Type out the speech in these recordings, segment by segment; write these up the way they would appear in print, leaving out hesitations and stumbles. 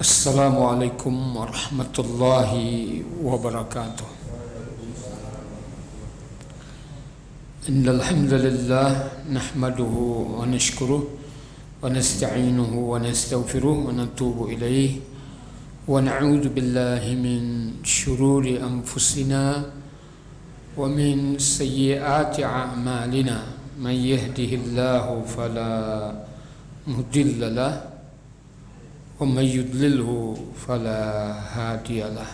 Assalamualaikum warahmatullahi wabarakatuh. Innal hamdalillah nahmaduhu wa nashkuruh wa nasta'inuhu wa nastaghfiruh wa natubu ilayh wa na'udzu billahi min shururi anfusina wa min sayyiati a'malina. Man yahdihillahu fala mudilla lahu ومن يضلله فلا هادي له.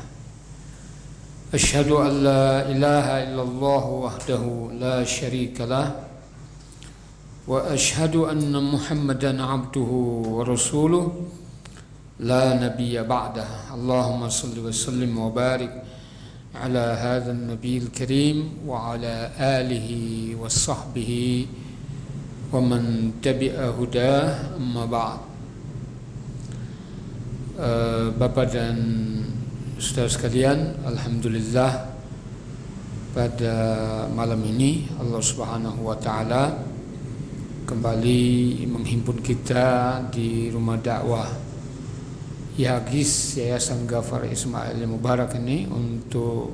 أشهد أن لا إله إلا الله وحده لا شريك له وأشهد أن محمدا عبده ورسوله لا نبي بعده. اللهم صل وسلم وبارك على هذا النبي الكريم وعلى آله وصحبه ومن تبع هداه. أما بعد. Bapak dan saudara sekalian, alhamdulillah pada malam ini Allah Subhanahu wa taala kembali menghimpun kita di rumah dakwah YAGIS Yayasan Ghafar Ismail Mubarak ini untuk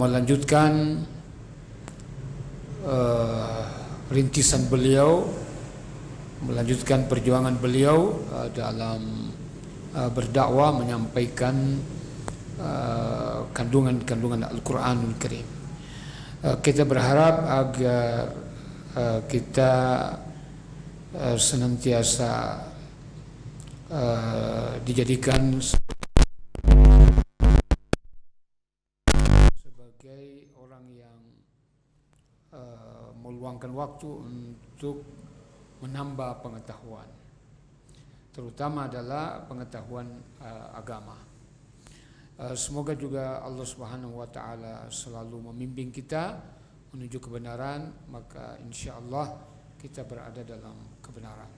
melanjutkan rintisan beliau, melanjutkan perjuangan beliau dalam berdakwah, menyampaikan kandungan Al-Quranul Karim. Kita berharap agar kita senantiasa dijadikan sebagai orang yang meluangkan waktu untuk menambah pengetahuan, terutama adalah pengetahuan agama. Semoga juga Allah Subhanahu wa taala selalu membimbing kita menuju kebenaran, maka insyaallah kita berada dalam kebenaran.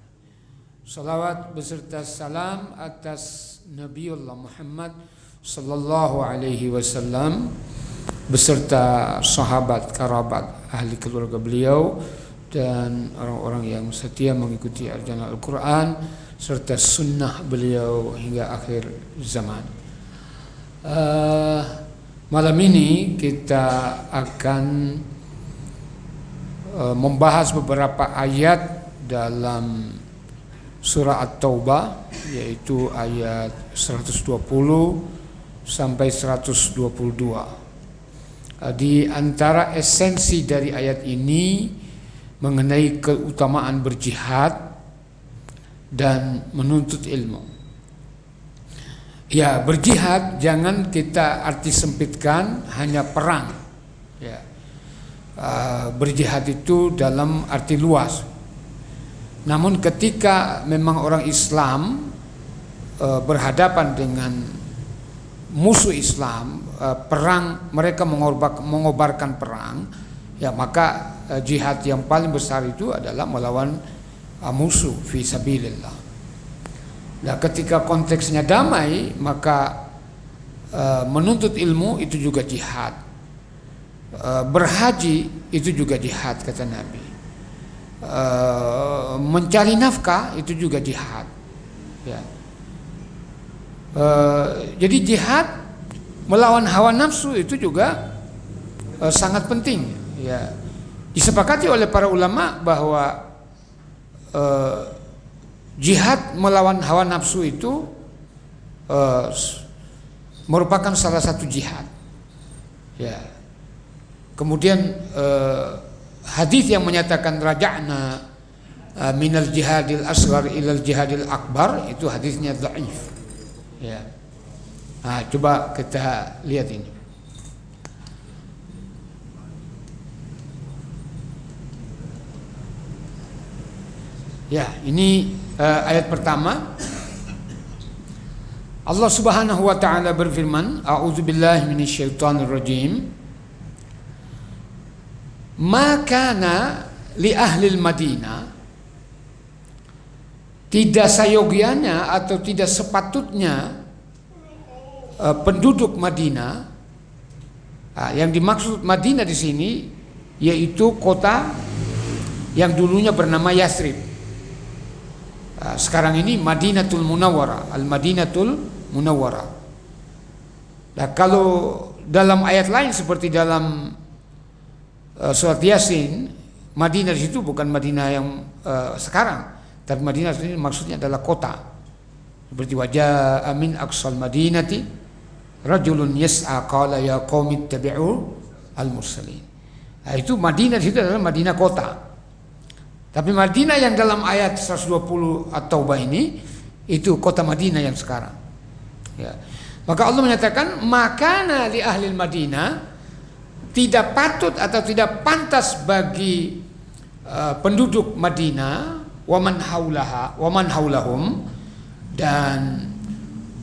Salawat beserta salam atas Nabiullah Muhammad sallallahu alaihi wasallam beserta sahabat, kerabat, ahli keluarga beliau dan orang-orang yang setia mengikuti ajaran Al-Quran serta sunnah beliau hingga akhir zaman. Malam ini kita akan membahas beberapa ayat dalam surah At-Taubah, yaitu ayat 120 sampai 122. Di antara esensi dari ayat ini mengenai keutamaan berjihad dan menuntut ilmu. Ya, berjihad jangan kita arti sempitkan hanya perang. Ya, berjihad itu dalam arti luas. Namun ketika memang orang Islam berhadapan dengan musuh Islam, perang, mereka mengobarkan perang, ya maka jihad yang paling besar itu adalah melawan musuh fi sabilillah. Nah, ketika konteksnya damai, maka menuntut ilmu itu juga jihad. Berhaji itu juga jihad, kata Nabi. Mencari nafkah itu juga jihad. Ya. Jadi jihad melawan hawa nafsu itu juga sangat penting. Ya. Disepakati oleh para ulama bahwa jihad melawan hawa nafsu itu merupakan salah satu jihad. Ya. Kemudian hadis yang menyatakan raja'na minal jihadil asghar ilal jihadil akbar itu hadisnya dhaif. Ya. Nah, coba kita lihat ini. Ya, ini ayat pertama. Allah Subhanahu wa taala berfirman, a'udzubillahi minasyaitonir rajim. Ma kana li ahli Madinah, tidak sayogianya atau tidak sepatutnya penduduk Madinah. Yang dimaksud Madinah di sini yaitu kota yang dulunya bernama Yathrib. Sekarang ini Madinatul Munawwarah, Al-Madinatul Munawwarah. Nah, kalau dalam ayat lain seperti dalam surat Yasin, Madinah di situ bukan Madinah yang sekarang, tapi Madinah ini maksudnya adalah kota. Seperti wajah min aqsal madinati rajulun yas'a qala ya qaumi ittabi'u al-mursalin. Nah, itu Madinah di situ adalah Madinah kota. Tapi Madinah yang dalam ayat 120 At-Taubah ini itu kota Madinah yang sekarang. Ya. Maka Allah menyatakan makana li ahli Madinah, tidak patut atau tidak pantas bagi penduduk Madinah waman haulahum dan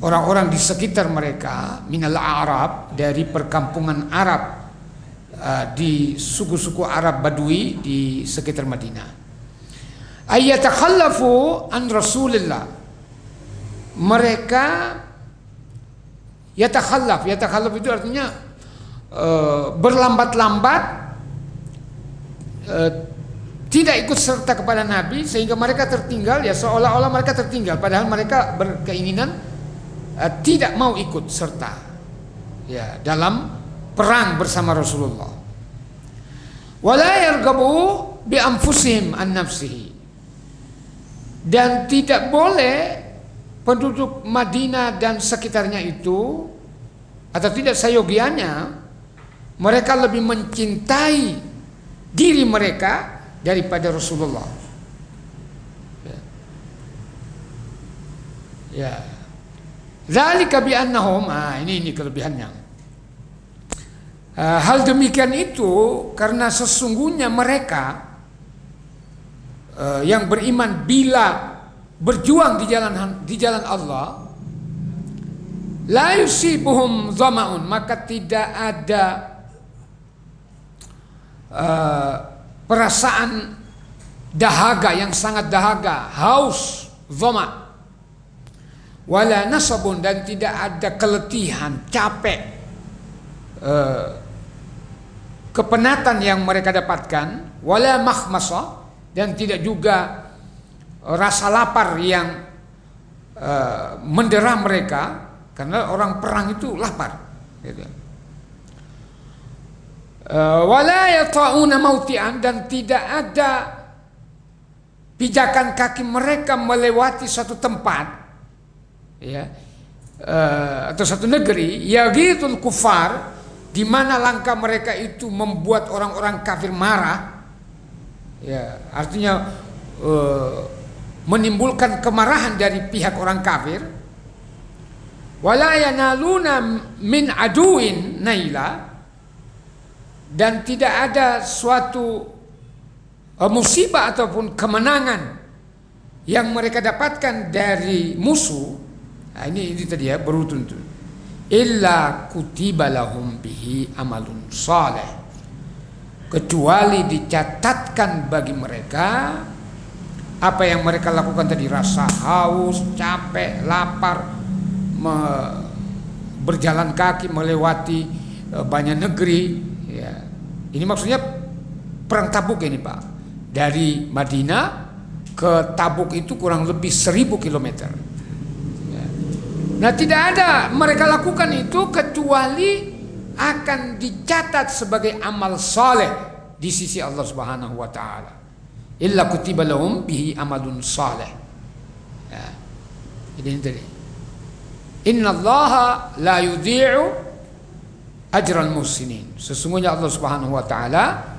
orang-orang di sekitar mereka minal Arab, dari perkampungan Arab di suku-suku Arab Badui di sekitar Madinah, ayyatakhallafu an Rasulillah, mereka yatakhallaf itu artinya berlambat-lambat, tidak ikut serta kepada Nabi, sehingga mereka tertinggal, ya seolah-olah mereka tertinggal, padahal mereka berkeinginan tidak mau ikut serta ya dalam perang bersama Rasulullah. Wala yarghabu bi anfusihim an nafsihi, dan tidak boleh penduduk Madinah dan sekitarnya itu, atau tidak seyogianya mereka lebih mencintai diri mereka daripada Rasulullah. Ya. Zalika bi annahum, ini kelebihannya. Hal demikian itu karena sesungguhnya mereka yang beriman bila berjuang di jalan Allah, la yusibuhum dhama'un, maka tidak ada perasaan dahaga yang sangat dahaga, haus, dhama', wala nasabun, dan tidak ada keletihan, capek, kepenatan yang mereka dapatkan, wala makhmasa, dan tidak juga rasa lapar yang mendera mereka, karena orang perang itu lapar, gitu. Wala yata'una mautian, dan tidak ada pijakan kaki mereka melewati suatu tempat, ya, atau satu negeri, yaghithul kufar, di mana langkah mereka itu membuat orang-orang kafir marah, ya, artinya menimbulkan kemarahan dari pihak orang kafir. Wala yanaluna min aduin naila, dan tidak ada suatu musibah ataupun kemenangan yang mereka dapatkan dari musuh. Nah, ini tadi ya, berutun itu. Illa kutiba lahum bihi amalun saleh, kecuali dicatatkan bagi mereka apa yang mereka lakukan tadi, rasa haus, capek, lapar, berjalan kaki melewati banyak negeri, ya. Ini maksudnya perang Tabuk ini, Pak. Dari Madinah ke Tabuk itu kurang lebih 1000 kilometer. Ya. Nah, tidak ada mereka lakukan itu kecuali akan dicatat sebagai amal saleh di sisi Allah Subhanahu wa taala. Illa kutiba lahum bihi amalun saleh. Ya. Ini tadi. Innallaha la yudhi'u ajral muhsinin. Sesungguhnya Allah Subhanahu wa taala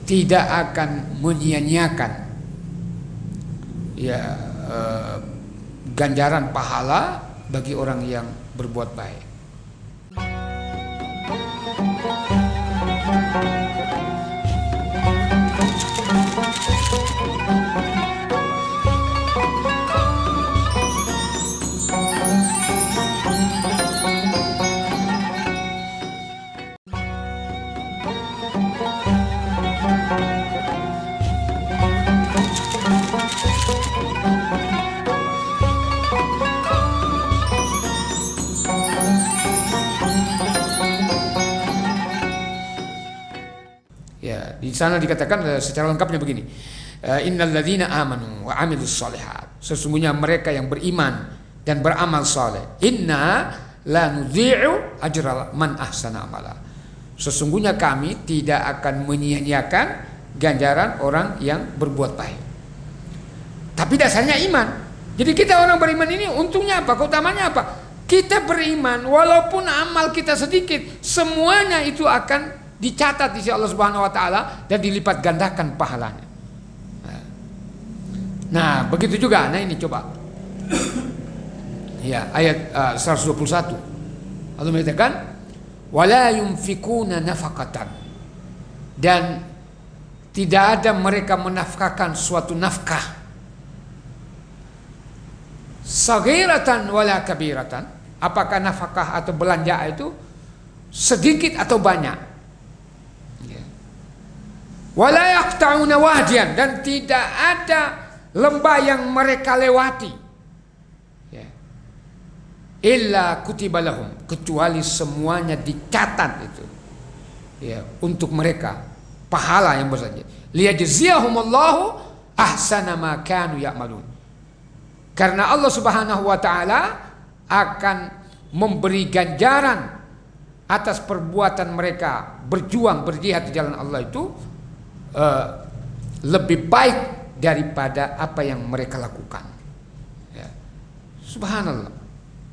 tidak akan menyia-nyiakan ya ganjaran pahala bagi orang yang berbuat baik. Di sana dikatakan secara lengkapnya begini. Innal ladzina amanu wa amilus shalihat. sesungguhnya mereka yang beriman dan beramal saleh. Inna la nudhi'u ajra man ahsana amala. Sesungguhnya kami tidak akan menyia-nyiakan ganjaran orang yang berbuat baik. Tapi dasarnya iman. Jadi kita orang beriman ini untungnya apa? Keutamanya apa? Kita beriman walaupun amal kita sedikit, semuanya itu akan dicatat di sisi Allah Subhanahu wa taala dan dilipat gandakan pahalanya. Nah, begitu juga. Nah, ini coba. Ya, ayat 121. Allah mengatakan wala yunfikuna nafaqatan, dan tidak ada mereka menafkahkan suatu nafkah saghiratan wala kabiratan, apakah nafkah atau belanja itu sedikit atau banyak, wala yaqta'una wadiyan, dan tidak ada lembah yang mereka lewati, illa kutiba lahum, kecuali semuanya dicatat itu untuk mereka pahala yang besar, liyajziyahumullahu ahsana ma kanu ya'malun, karena Allah Subhanahu wa taala akan memberi ganjaran atas perbuatan mereka berjuang berjihad di jalan Allah itu lebih baik daripada apa yang mereka lakukan. Ya. Subhanallah.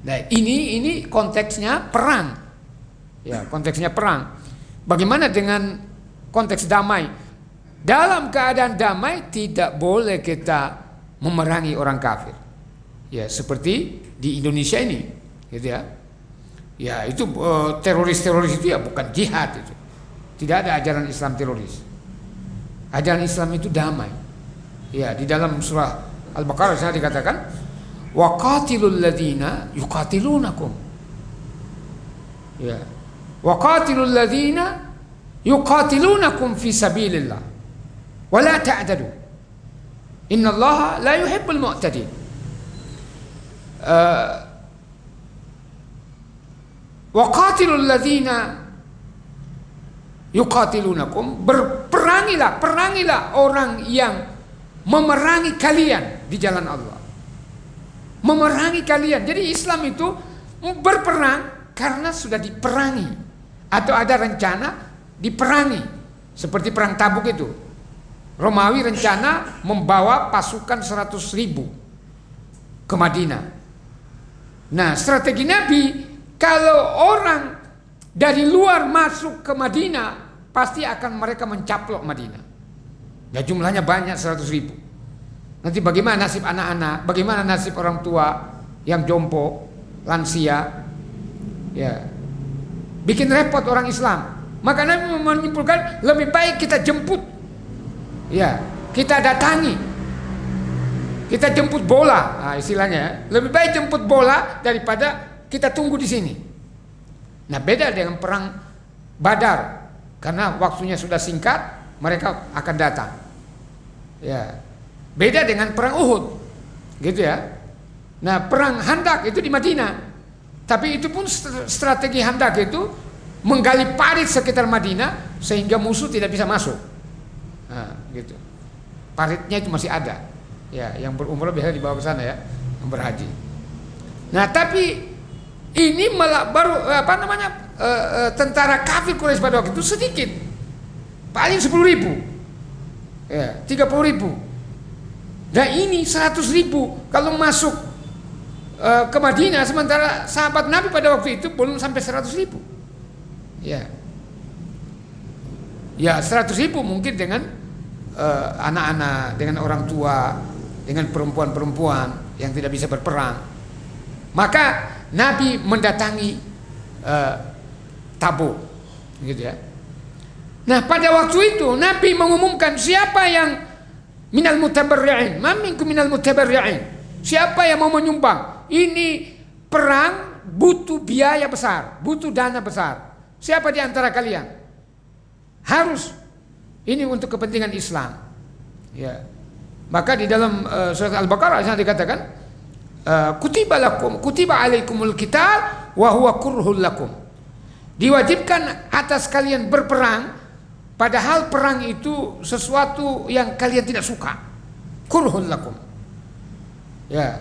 Nah, ini konteksnya perang. Ya, konteksnya perang. Bagaimana dengan konteks damai? Dalam keadaan damai tidak boleh kita memerangi orang kafir. Ya, seperti di Indonesia ini, gitu ya. Ya, itu teroris-teroris itu ya bukan jihad itu. Tidak ada ajaran Islam teroris. Ajaran Islam itu damai. Ya, di dalam surah Al-Baqarah sana dikatakan wa qatilul ladzina yuqatilunakum. Ya. Wa qatilul ladzina yuqatilunakum fi sabilillah wa la ta'tadu. Innallaha la yuhibbul mu'tadin. Wa qatilul ladzina yuqatilunakum, perangilah orang yang memerangi kalian di jalan Allah. Memerangi kalian. Jadi Islam itu berperang karena sudah diperangi atau ada rencana diperangi. Seperti perang Tabuk itu. Romawi rencana membawa pasukan 100.000 ke Madinah. Nah, strategi Nabi, kalau orang dari luar masuk ke Madinah, pasti akan mereka mencaplok Madinah. Ya, jumlahnya banyak 100.000. Nanti bagaimana nasib anak-anak? Bagaimana nasib orang tua yang jompo, lansia? Ya, bikin repot orang Islam. Maka Nabi menyimpulkan lebih baik kita jemput. Ya, kita datangi. Kita jemput bola, nah, istilahnya. Lebih baik jemput bola daripada kita tunggu di sini. Nah, beda dengan perang Badar, karena waktunya sudah singkat, mereka akan datang. Ya, beda dengan perang Uhud, gitu ya. Nah, perang Handak itu di Madinah, tapi itu pun strategi Handak itu menggali parit sekitar Madinah sehingga musuh tidak bisa masuk. Nah, gitu. Paritnya itu masih ada. Ya, yang berumrah biasa dibawa ke sana ya, yang berhaji. Nah, tapi ini malah baru tentara kafir Quraisy pada waktu itu sedikit, paling 10.000, ya 30.000. Dan ini 100.000 kalau masuk ke Madinah, sementara sahabat Nabi pada waktu itu belum sampai 100.000. Ya, ya 100.000 mungkin dengan anak-anak, dengan orang tua, dengan perempuan-perempuan yang tidak bisa berperang. Maka Nabi mendatangi Tabuk, gitu ya. Nah, pada waktu itu Nabi mengumumkan siapa yang minal mutabarri'in, ma minkum minal mutabarri'in. Siapa yang mau menyumbang? Ini perang butuh biaya besar, butuh dana besar. Siapa di antara kalian? Harus ini untuk kepentingan Islam. Ya. Maka di dalam surat Al-Baqarah sana dikatakan kutiba alaikumul qital wa huwa kurhul lakum. Diwajibkan atas kalian berperang, padahal perang itu sesuatu yang kalian tidak suka. Kurhul lakum. Ya.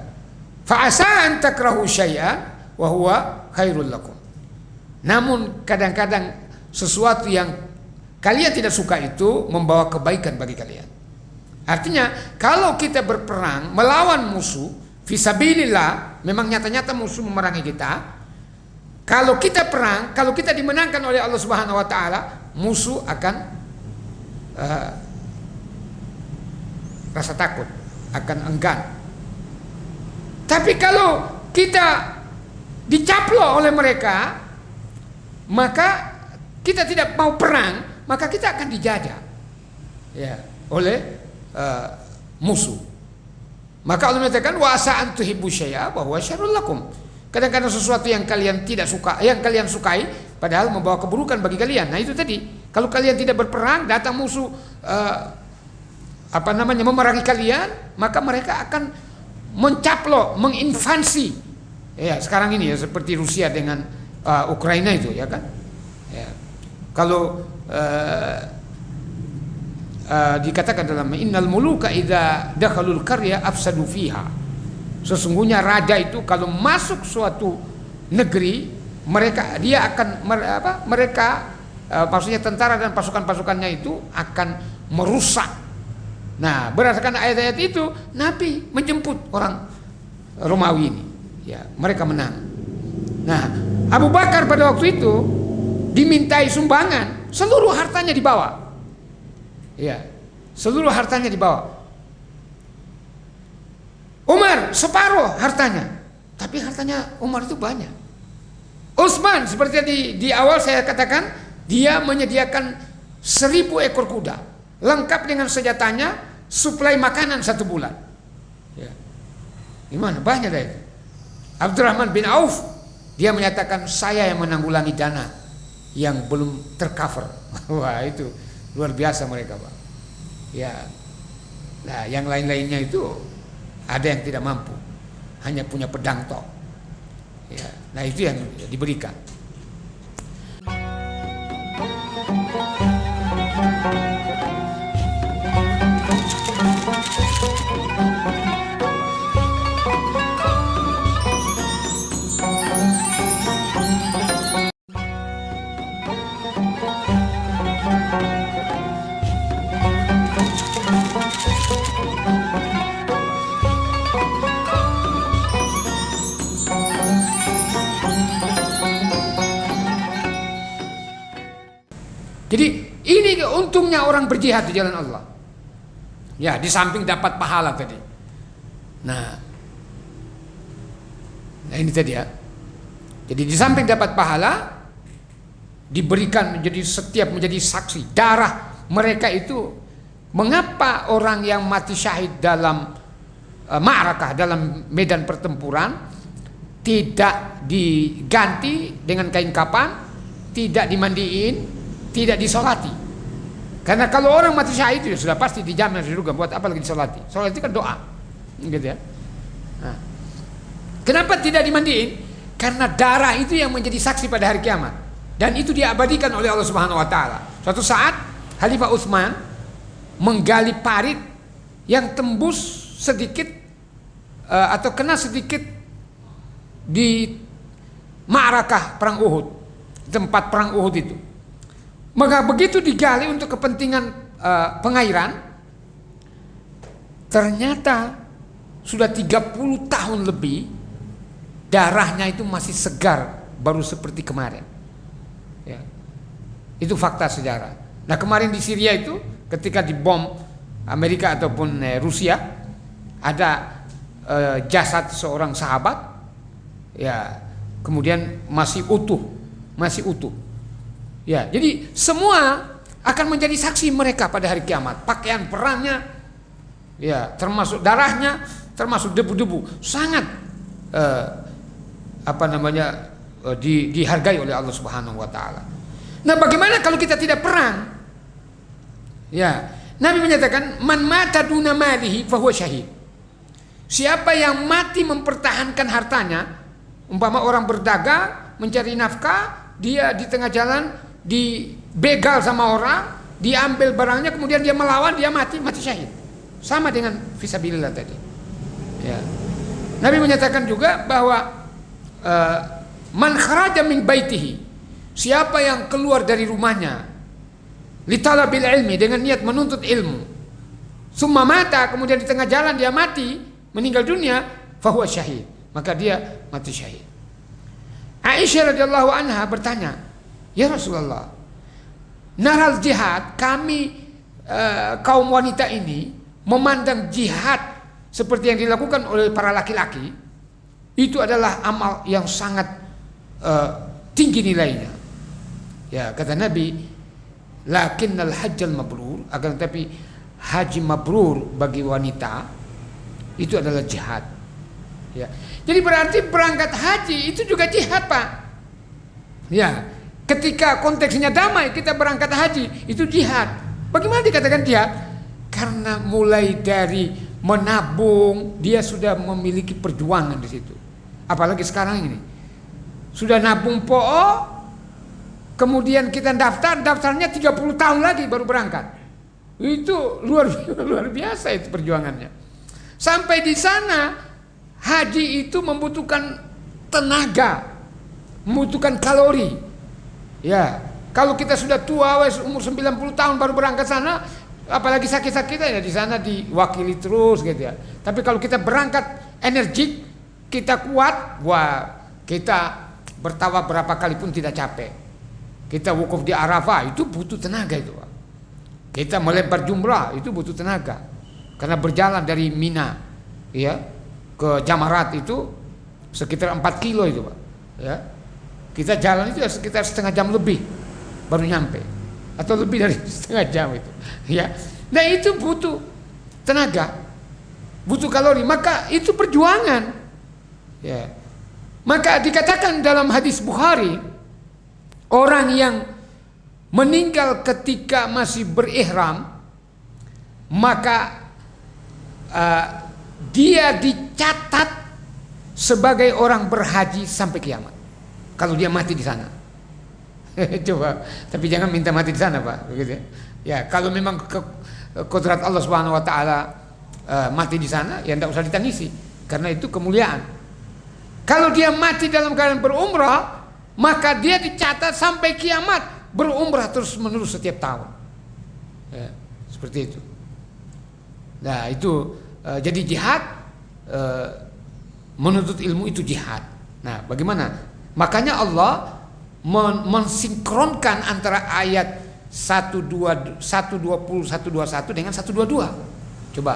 Fa'asa an takrahu syai'an wa huwa khairul lakum. Namun kadang-kadang sesuatu yang kalian tidak suka itu membawa kebaikan bagi kalian. Artinya kalau kita berperang melawan musuh fisabilillah, memang nyata-nyata musuh memerangi kita. Kalau kita perang, kalau kita dimenangkan oleh Allah Subhanahu wa taala, musuh akan rasa takut, akan enggan. Tapi kalau kita dicaplok oleh mereka, maka kita tidak mau perang, maka kita akan dijajah ya oleh musuh. Maka Allah mengatakan wa asa an tuhibbu syai'a wa huwa syarrul lakum. Kadang-kadang sesuatu yang kalian tidak suka, yang kalian sukai, padahal membawa keburukan bagi kalian. Nah itu tadi, kalau kalian tidak berperang, datang musuh memerangi kalian, maka mereka akan mencaplok, menginvasi. Ya sekarang ini ya seperti Rusia dengan Ukraina itu ya kan. Ya. Kalau dikatakan dalam innal muluka idza dakhalul qarya afsadu fiha. Sesungguhnya raja itu kalau masuk suatu negeri, maksudnya tentara dan pasukan-pasukannya itu akan merusak. Nah, berdasarkan ayat-ayat itu Nabi menjemput orang Romawi ini. Ya, mereka menang. Nah, Abu Bakar pada waktu itu dimintai sumbangan, seluruh hartanya dibawa. Ya, seluruh hartanya dibawa. Umar separuh hartanya, tapi hartanya Umar itu banyak. Utsman seperti di awal saya katakan, dia menyediakan 1000 ekor kuda, lengkap dengan senjatanya, suplai makanan 1 bulan. Ya. Gimana banyak dari itu. Abdurrahman bin Auf, dia menyatakan saya yang menanggulangi dana yang belum tercover. Wah itu luar biasa mereka, Pak. Ya, nah yang lain-lainnya itu ada yang tidak mampu, hanya punya pedang tok. Ya, nah itu yang diberikan. Jadi ini untungnya orang berjihad di jalan Allah. Ya, di samping dapat pahala tadi. Nah ini tadi ya. Jadi di samping dapat pahala, diberikan menjadi saksi darah mereka itu. Mengapa orang yang mati syahid dalam ma'rakah, dalam medan pertempuran, tidak diganti dengan kain kapan, tidak dimandiin, tidak disolati? Karena kalau orang mati syahid itu sudah pasti dijamin surga, buat apa lagi disolati? Solat itu kan doa, gitu ya. Nah, kenapa tidak dimandiin? Karena darah itu yang menjadi saksi pada hari kiamat, dan itu diabadikan oleh Allah Subhanahu Wa Taala. Suatu saat Khalifah Utsman menggali parit yang tembus sedikit atau kena sedikit di ma'rakah perang Uhud, tempat perang Uhud itu. Maka begitu digali untuk kepentingan pengairan, ternyata sudah 30 tahun lebih darahnya itu masih segar, baru seperti kemarin. Ya. Itu fakta sejarah. Nah kemarin di Syria itu ketika dibom Amerika ataupun Rusia, ada jasad seorang sahabat, ya kemudian masih utuh. Ya, jadi semua akan menjadi saksi mereka pada hari kiamat. Pakaian perangnya, ya, termasuk darahnya, termasuk debu-debu, sangat dihargai oleh Allah Subhanahu Wa Taala. Nah, bagaimana kalau kita tidak perang? Ya, Nabi menyatakan, man mata duna malihi fahuwa syahid. Siapa yang mati mempertahankan hartanya, umpama orang berdagang mencari nafkah, dia di tengah jalan dibegal sama orang, diambil barangnya, kemudian dia melawan, dia mati syahid. Sama dengan fisabilillah tadi. Ya. Nabi menyatakan juga bahwa man kharaja min baitihi, siapa yang keluar dari rumahnya li talabil ilmi, dengan niat menuntut ilmu, summa mata, kemudian di tengah jalan dia mati, meninggal dunia, fahuwa syahid, maka dia mati syahid. Aisyah radhiyallahu anha bertanya, ya Rasulullah, naral jihad, kami kaum wanita ini memandang jihad seperti yang dilakukan oleh para laki-laki itu adalah amal yang sangat tinggi nilainya. Ya, kata Nabi, lakinnal hajjal mabrur, akan tetapi haji mabrur bagi wanita itu adalah jihad. Ya. Jadi berarti berangkat haji itu juga jihad, Pak. Ya, ketika konteksnya damai kita berangkat haji itu jihad. Bagaimana dikatakan jihad? Karena mulai dari menabung dia sudah memiliki perjuangan di situ. Apalagi sekarang ini sudah nabung po'o, kemudian kita daftarnya 30 tahun lagi baru berangkat. Itu luar biasa itu perjuangannya. Sampai di sana haji itu membutuhkan tenaga, membutuhkan kalori. Ya, kalau kita sudah tua, umur 90 tahun baru berangkat sana, apalagi sakit-sakitan ya di sana diwakili terus gitu ya. Tapi kalau kita berangkat energik, kita kuat, wah kita bertawaf berapa kali pun tidak capek. Kita wukuf di Arafah itu butuh tenaga itu, Pak. Kita melempar jumrah itu butuh tenaga. Karena berjalan dari Mina ya ke Jamarat itu sekitar 4 kilo itu, Pak. Ya. Kita jalan itu ya sekitar setengah jam lebih baru nyampe, atau lebih dari setengah jam itu. Ya. Nah itu butuh tenaga, butuh kalori, maka itu perjuangan. Ya. Maka dikatakan dalam hadis Bukhari, orang yang meninggal ketika masih berihram, maka dia dicatat sebagai orang berhaji sampai kiamat. Kalau dia mati di sana. Coba, tapi jangan minta mati di sana, Pak, begitu ya. Ya, kalau memang kodrat Allah Subhanahu wa taala mati di sana, ya enggak usah ditangisi karena itu kemuliaan. Kalau dia mati dalam keadaan berumrah, maka dia dicatat sampai kiamat, berumrah terus-menerus setiap tahun. Ya, seperti itu. Nah, itu jadi jihad, menuntut ilmu itu jihad. Nah, bagaimana? Makanya Allah mensinkronkan antara ayat 120 121 dengan 122. Coba.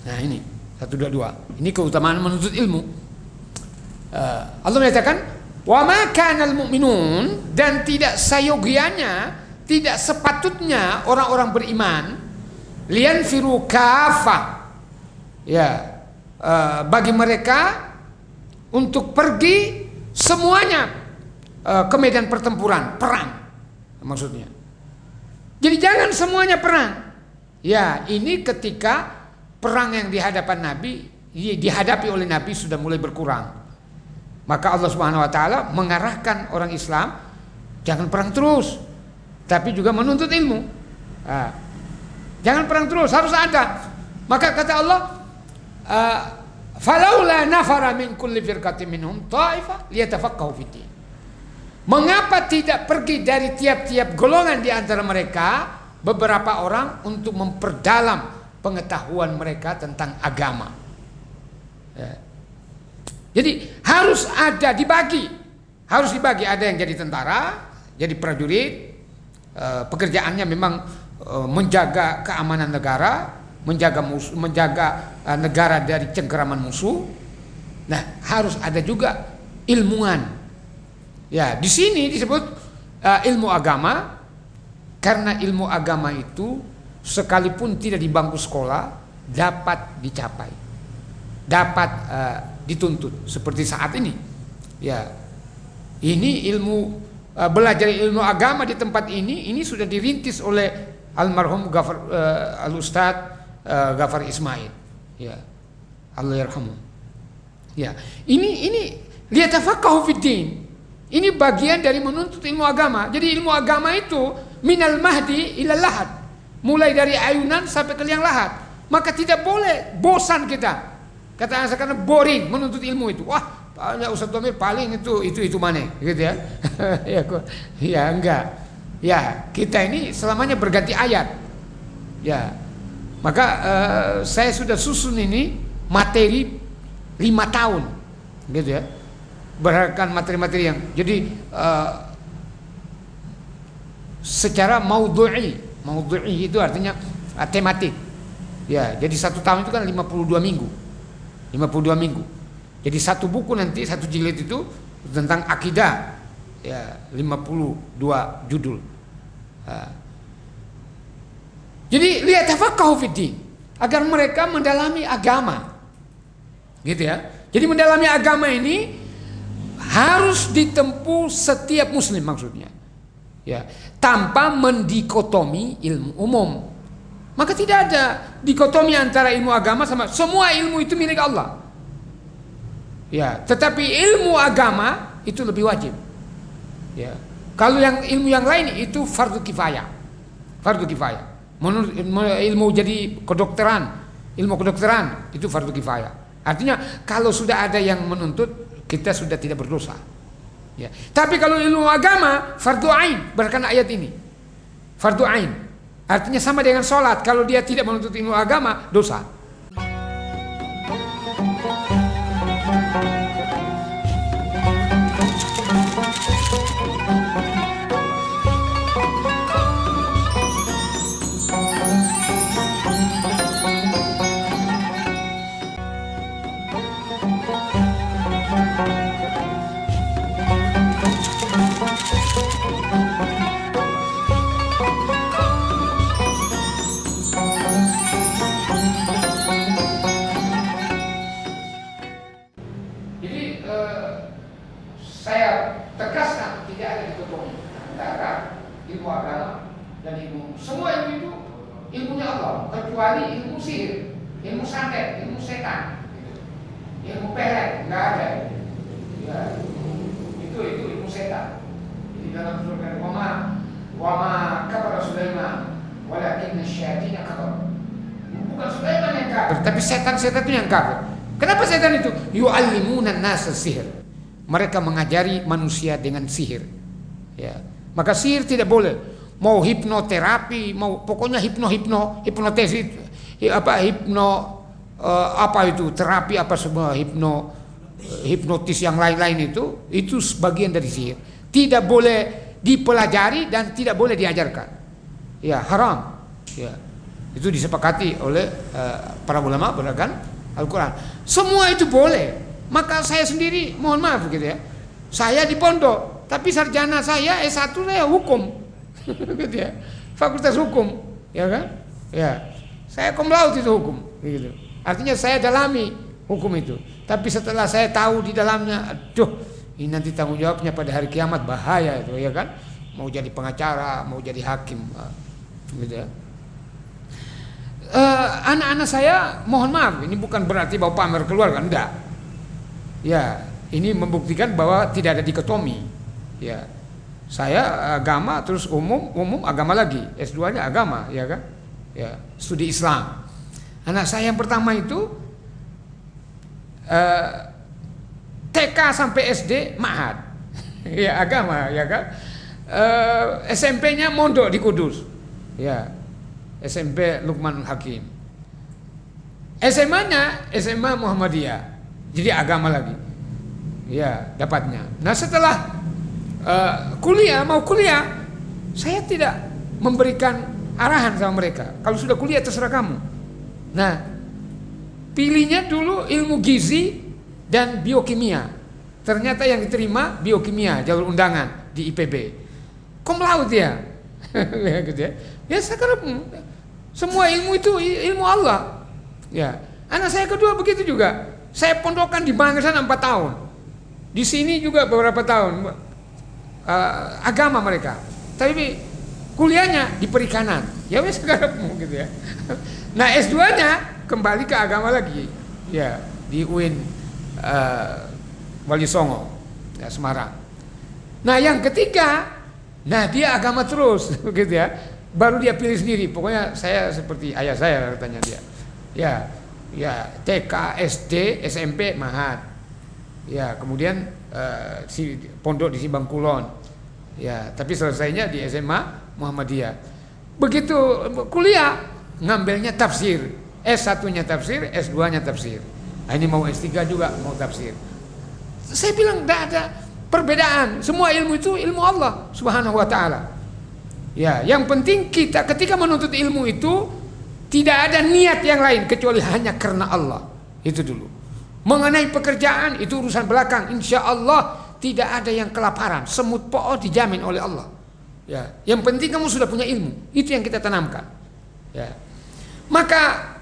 Nah, ini 122. Ini keutamaan menuntut ilmu. Allah menyatakan, "Wa ma kanal mu'minun," dan tidak sayogianya, tidak sepatutnya orang-orang beriman liyanfiru kafah. Ya, bagi mereka untuk pergi semuanya ke medan pertempuran, perang maksudnya. Jadi jangan semuanya perang. Ya, ini ketika perang yang di hadapan Nabi, dihadapi oleh Nabi sudah mulai berkurang. Maka Allah Subhanahu wa taala mengarahkan orang Islam jangan perang terus, tapi juga menuntut ilmu. Nah, jangan perang terus, harus ada. Maka kata Allah, falaula nafara min kulli firqatin minhum ta'ifah liyatafaqahu fiddin. Mengapa tidak pergi dari tiap-tiap golongan di antara mereka beberapa orang untuk memperdalam pengetahuan mereka tentang agama. Ya. Jadi harus ada dibagi, ada yang jadi tentara, jadi prajurit, pekerjaannya memang menjaga keamanan negara, menjaga negara dari cengkeraman musuh. Nah, harus ada juga ilmuwan. Ya, di sini disebut ilmu agama, karena ilmu agama itu sekalipun tidak di bangku sekolah dapat dicapai, dapat dituntut seperti saat ini. Ya, ini ilmu belajar ilmu agama di tempat ini sudah dirintis oleh almarhum Al-Ustadz Ghafar Ismail. Ya, Allah yarhamu. Ya, ini liyatafaqahu fiddin. Ini bagian dari menuntut ilmu agama. Jadi ilmu agama itu minal mahdi ilal lahad, mulai dari ayunan sampai ke liang lahat. Maka tidak boleh bosan kita. Kata anak saya karena boring menuntut ilmu itu. Wah, banyak Ustaz Domir paling itu mana, gitu ya. Ya enggak. Ya, kita ini selamanya berganti ayat. Ya. Maka saya sudah susun ini materi 5 tahun. Gitu ya. Berdasarkan materi-materi yang jadi secara maudhu'i itu artinya tematik. Ya, jadi 1 tahun itu kan 52 minggu. 52 minggu. Jadi 1 buku nanti 1 jilid itu tentang akidah. Ya, 52 judul. Jadi lihat tafaqahu fiddin, agar mereka mendalami agama. Gitu ya. Jadi mendalami agama ini harus ditempuh setiap muslim maksudnya. Ya, tanpa mendikotomi ilmu umum. Maka tidak ada dikotomi antara ilmu agama sama semua ilmu itu milik Allah. Ya, tetapi ilmu agama itu lebih wajib. Ya. Kalau yang ilmu yang lain itu fardu kifayah. Fardu kifayah. Menurut ilmu jadi ilmu kedokteran itu fardu kifayah. Artinya kalau sudah ada yang menuntut, kita sudah tidak berdosa. Ya. Tapi kalau ilmu agama fardu ain, berdasarkan ayat ini. Fardu ain. Artinya sama dengan sholat. Kalau dia tidak menuntut ilmu agama, dosa. Saya tegaskan tidak ada dikotomi antara ilmu agama dan ilmu. Semua ilmu itu ilmunya Allah, kecuali ilmu sihir, ilmu santet, ilmu setan, ilmu pelet nggak ada. Ya, itu ilmu setan. Jadi dalam surga wama kafara Sulaiman, walakinna syayatina kafaru. Bukan Sulaiman yang kafir, tapi setan-setan itu yang kafir. Kenapa setan itu? Yu'allimuna an-nasa sihir. Mereka mengajari manusia dengan sihir. Ya. Maka sihir tidak boleh. Mau hipnoterapi, mau pokoknya hipnotesis, apa itu terapi apa semua hipnotis yang lain-lain itu sebagian dari sihir. Tidak boleh dipelajari dan tidak boleh diajarkan. Ya, haram. Ya. Itu disepakati oleh para ulama berdasarkan Al-Quran. Semua itu boleh. Maka saya sendiri mohon maaf gitu ya, saya di pondok tapi sarjana saya S1 saya hukum gitu ya, fakultas hukum ya kan, ya saya cum laude itu hukum gitu. Artinya saya dalami hukum itu, tapi setelah saya tahu di dalamnya, aduh ini nanti tanggung jawabnya pada hari kiamat bahaya itu ya kan, mau jadi pengacara, mau jadi hakim gitu ya. Anak-anak saya mohon maaf, ini bukan berarti bahwa pamer keluar kan, enggak. Ya, ini membuktikan bahwa tidak ada dikotomi. Ya, saya agama terus umum agama lagi. S2-nya agama, ya kan? Ya, studi Islam. Anak saya yang pertama itu TK sampai SD ma'had. Ya, agama, ya kan? SMP-nya mondok di Kudus. Ya, SMP Luqmanul Hakim. SMA-nya SMA Muhammadiyah. Jadi agama lagi. Ya, dapatnya. Nah, setelah mau kuliah, saya tidak memberikan arahan sama mereka. Kalau sudah kuliah terserah kamu. Nah, pilihnya dulu ilmu gizi dan biokimia. Ternyata yang diterima biokimia, jalur undangan di IPB. Cum laude ya. Gitu ya. Ya, sekarang semua ilmu itu ilmu Allah. Ya. Anak saya kedua begitu juga. Saya pondokkan di Bangsa 4 tahun. Di sini juga beberapa tahun agama mereka. Tapi kuliahnya di perikanan. Ya wes sekarang gitu ya. Nah, S2-nya kembali ke agama lagi. Ya, di UIN Wali Songo, ya, Semarang. Nah, yang ketiga, dia agama terus gitu ya. Baru dia pilih sendiri. Pokoknya saya seperti ayah saya katanya dia. Ya. Ya, TK, SD, SMP Mahat. Ya, kemudian si pondok di Sibangkulon. Ya, tapi selesainya di SMA Muhammadiyah. Begitu kuliah ngambilnya tafsir, S1-nya tafsir, S2-nya tafsir. Nah, ini mau S3 juga mau tafsir. Saya bilang tidak ada perbedaan. Semua ilmu itu ilmu Allah Subhanahu wa taala. Ya, yang penting kita ketika menuntut ilmu itu tidak ada niat yang lain kecuali hanya karena Allah. Itu dulu. Mengenai pekerjaan itu urusan belakang. Insya Allah tidak ada yang kelaparan. Semut po'o dijamin oleh Allah. Ya, yang penting kamu sudah punya ilmu. Itu yang kita tanamkan. Ya. Maka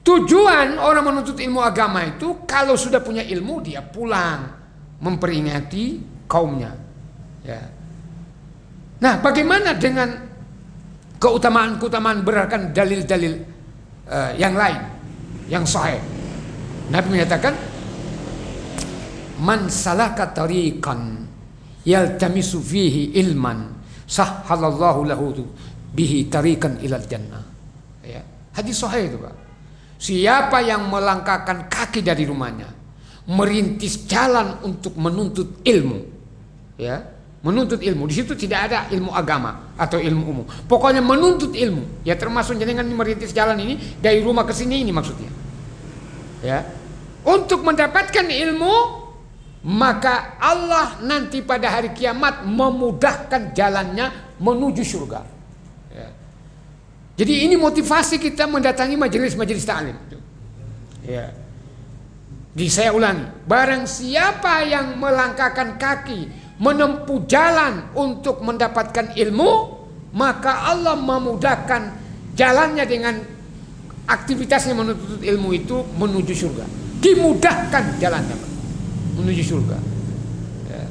tujuan orang menuntut ilmu agama itu kalau sudah punya ilmu dia pulang memperingati kaumnya. Ya. Nah, bagaimana dengan keutamaan-keutamaan berdasarkan dalil-dalil yang lain yang sahih? Nabi menyatakan, man salaka tariqan yaltamisu fihi ilman sahhalallahu lahu bihi tariqan ilal jannah. Ya, hadis sahih itu, Pak. Siapa yang melangkahkan kaki dari rumahnya merintis jalan untuk menuntut ilmu, ya, menuntut ilmu. Di situ tidak ada ilmu agama atau ilmu umum. Pokoknya menuntut ilmu. Ya, termasuk jenengan merintis jalan ini dari rumah ke sini ini maksudnya. Ya. Untuk mendapatkan ilmu, maka Allah nanti pada hari kiamat memudahkan jalannya menuju surga. Ya. Jadi ini motivasi kita mendatangi majelis-majelis ta'lim. Ya. Jadi saya ulangi, barang siapa yang melangkahkan kaki menempuh jalan untuk mendapatkan ilmu, maka Allah memudahkan jalannya dengan aktivitasnya menuntut ilmu itu menuju surga. Dimudahkan jalannya menuju surga. Ya.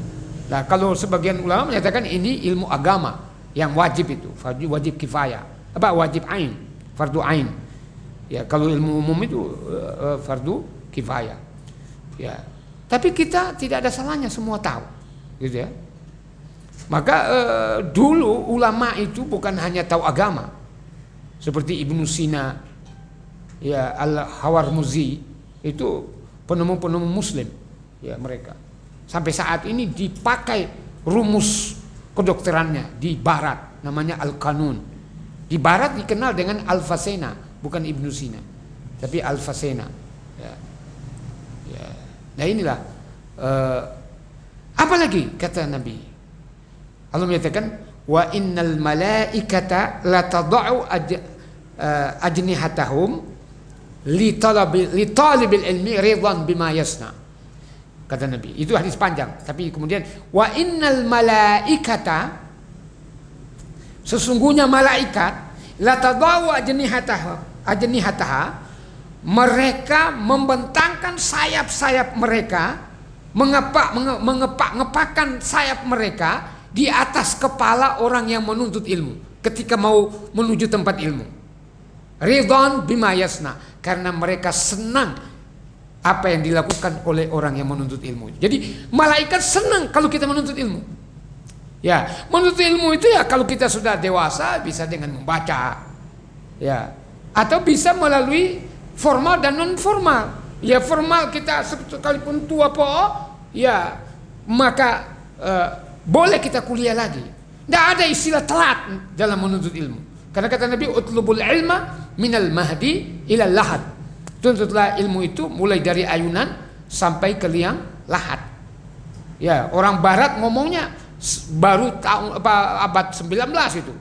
Nah, kalau sebagian ulama menyatakan ini ilmu agama yang wajib itu, wajib kifayah, wajib ain, fardu ain. Ya, kalau ilmu umum itu fardu kifayah. Ya. Tapi kita tidak ada salahnya semua tahu. Gitu ya. Maka dulu ulama itu bukan hanya tahu agama, seperti Ibnu Sina, ya, Al-Hawarmuzi, itu penemu-penemu Muslim, ya, mereka sampai saat ini dipakai rumus kedokterannya di Barat, namanya Al-Qanun. Di Barat dikenal dengan Al-Fasena, bukan Ibnu Sina, tapi Al-Fasena. Ya. Ya. Nah, inilah. Apalagi kata Nabi, Allah menyatakan, wa innal malaikata la tad'u ajnihatahum li talibil ilmi ridwan bima yasna. Kata Nabi, itu hadis panjang, tapi kemudian wa innal malaikata, sesungguhnya malaikat, la tad'u ajnihataha, mereka membentangkan sayap-sayap mereka, mengepakkan sayap mereka di atas kepala orang yang menuntut ilmu ketika mau menuju tempat ilmu. Ridwan bima yasna, karena mereka senang apa yang dilakukan oleh orang yang menuntut ilmu. Jadi malaikat senang kalau kita menuntut ilmu. Ya, menuntut ilmu itu ya kalau kita sudah dewasa bisa dengan membaca, ya, atau bisa melalui formal dan non formal. Ya, formal kita sekalipun tua ya, maka boleh kita kuliah lagi. Tidak ada istilah telat dalam menuntut ilmu. Karena kata Nabi, utlubul ilma minal mahdi ilal lahad. Tuntutlah ilmu itu mulai dari ayunan sampai ke liang lahat. Ya, orang barat ngomongnya baru tahun abad 19 itu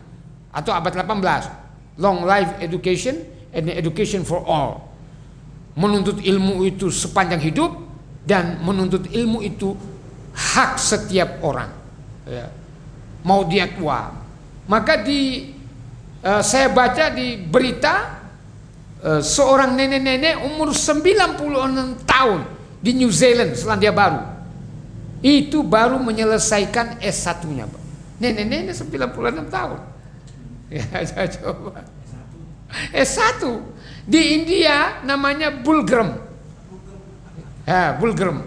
atau abad 18. Long life education and education for all. Menuntut ilmu itu sepanjang hidup, dan menuntut ilmu itu hak setiap orang. Ya. Mau dia tua. Maka saya baca di berita seorang nenek-nenek umur 96 tahun di New Zealand, Selandia Baru. Itu baru menyelesaikan S1-nya, Pak. Nenek-nenek 96 tahun. Ya, saya coba. S1 di India namanya Bulgram. Ya, Bulgram.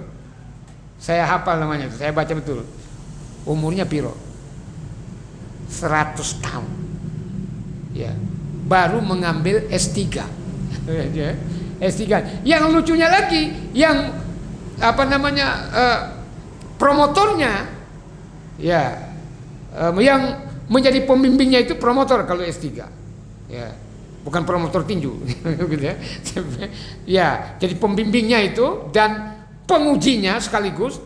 Saya hafal namanya, saya baca betul. Umurnya piro? 100 tahun. Ya, baru mengambil S3. S3. Yang lucunya lagi, yang promotornya, ya, yang menjadi pembimbingnya itu promotor kalau S3, ya, bukan promotor tinju, gitu ya. Ya, jadi pembimbingnya itu dan pengujinya sekaligus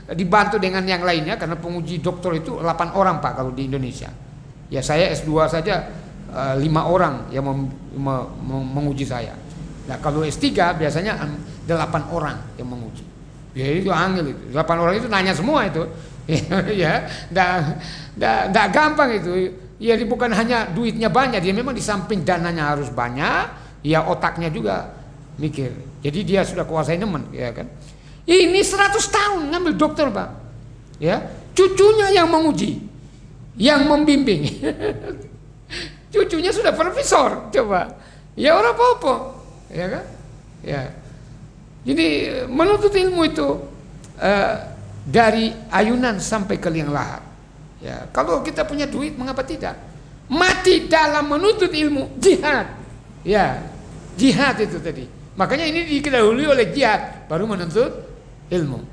dibantu dengan yang lainnya, karena penguji doktor itu 8 orang Pak kalau di Indonesia. Ya, saya S2 saja 5 orang yang menguji saya. Nah, kalau S3 biasanya 8 orang yang menguji. Ya itu angel itu. 8 orang itu nanya semua itu. Ya, enggak gampang itu. Ya, bukan hanya duitnya banyak, dia memang di samping dananya harus banyak, ya otaknya juga mikir. Jadi dia sudah kuasai nemen, ya kan. Ini 100 tahun ngambil dokter, Pak. Ya, cucunya yang menguji, yang membimbing. Cucunya sudah profesor, coba. Ya orang apa-apa, ya kan? Ya. Jadi menuntut ilmu itu dari ayunan sampai ke liang lahat. Ya, kalau kita punya duit, mengapa tidak? Mati dalam menuntut ilmu, jihad. Ya, jihad itu tadi. Makanya ini didahului oleh jihad, baru menuntut ilmu.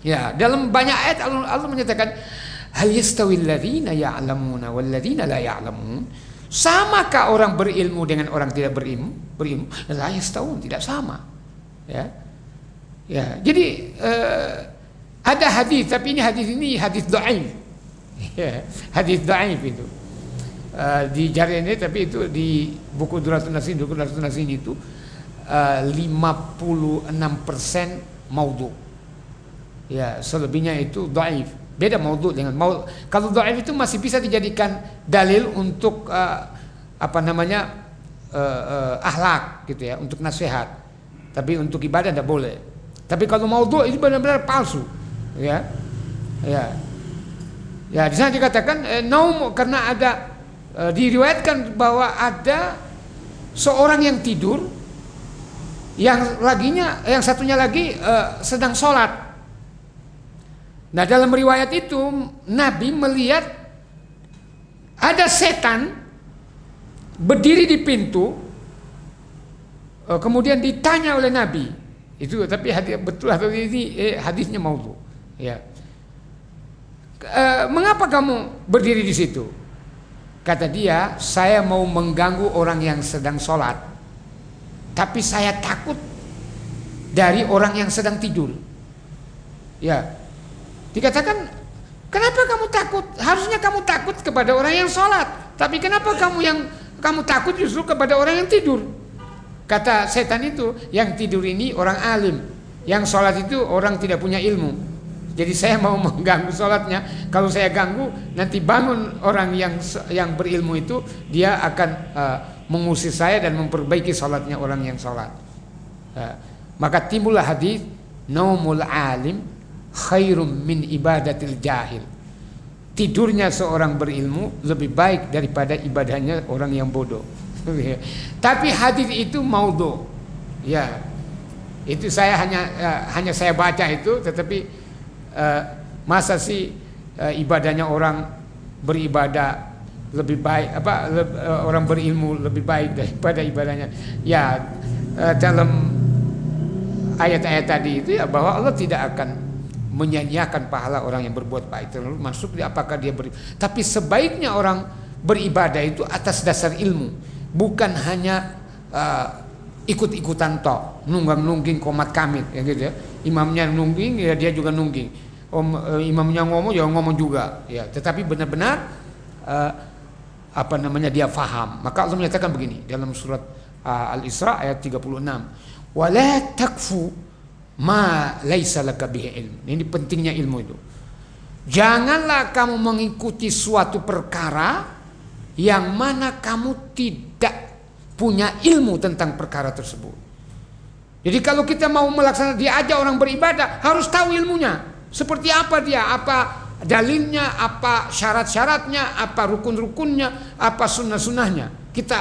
Ya, dalam banyak ayat Allah menyatakan, hal yastawil ladzina ya'lamuna wal ladzina la ya'lamun? Samakah orang berilmu dengan orang tidak berilmu? La yastawun, tidak sama. Ya. Ya, jadi ada hadis, tapi ini hadis dhaif. Ya, hadis dhaif itu. Di jari ini, tapi itu di buku Duratun Nasin itu 56% maudhu. Ya, selebihnya itu dhaif. Beda maudhu dengan kalau dhaif itu masih bisa dijadikan dalil untuk akhlak gitu ya, untuk nasihat. Tapi untuk ibadah tidak boleh. Tapi kalau maudhu itu benar-benar palsu, ya. Ya. Ya, di sana dikatakan naum, karena ada diriwayatkan bahwa ada seorang yang tidur, yang satunya lagi sedang sholat. Nah, dalam riwayat itu Nabi melihat ada setan berdiri di pintu, kemudian ditanya oleh Nabi itu, tapi hadis betul atau ini hadisnya maudhu, ya. Mengapa kamu berdiri di situ? Kata dia, saya mau mengganggu orang yang sedang sholat, tapi saya takut dari orang yang sedang tidur. Ya, dikatakan, kenapa kamu takut? Harusnya kamu takut kepada orang yang sholat, tapi kenapa kamu takut justru kepada orang yang tidur? Kata setan itu, yang tidur ini orang alim, yang sholat itu orang tidak punya ilmu. Jadi saya mau mengganggu sholatnya. Kalau saya ganggu, nanti bangun orang yang berilmu itu, dia akan mengusir saya dan memperbaiki sholatnya orang yang sholat. Maka timbullah hadis, naumul alim khairum min ibadatil jahil. Tidurnya seorang berilmu lebih baik daripada ibadahnya orang yang bodoh. Tapi hadis itu maudhu. Ya, itu saya hanya saya baca itu, tetapi masa sih ibadahnya orang beribadah lebih baik, orang berilmu lebih baik daripada ibadahnya? Ya, dalam ayat-ayat tadi itu ya, bahwa Allah tidak akan menyanyiakan pahala orang yang berbuat baik. Terlalu masuk di apakah dia tapi sebaiknya orang beribadah itu atas dasar ilmu, bukan hanya ikut-ikutan tok, nunggang-nungging komat kamit, ya gitu ya. Imamnya nungging, ya dia juga nungging. Imamnya ngomong, ya ngomong juga, ya. Tetapi benar-benar dia faham. Maka Allah menyatakan begini dalam surat Al-Isra ayat 36, wala takfu ma laisa laka bihi ilm. Ini pentingnya ilmu itu. Janganlah kamu mengikuti suatu perkara yang mana kamu tidak punya ilmu tentang perkara tersebut. Jadi kalau kita mau melaksanakan, diajak orang beribadah, harus tahu ilmunya. Seperti apa dia, apa dalilnya, apa syarat-syaratnya, apa rukun-rukunnya, apa sunnah-sunnahnya. Kita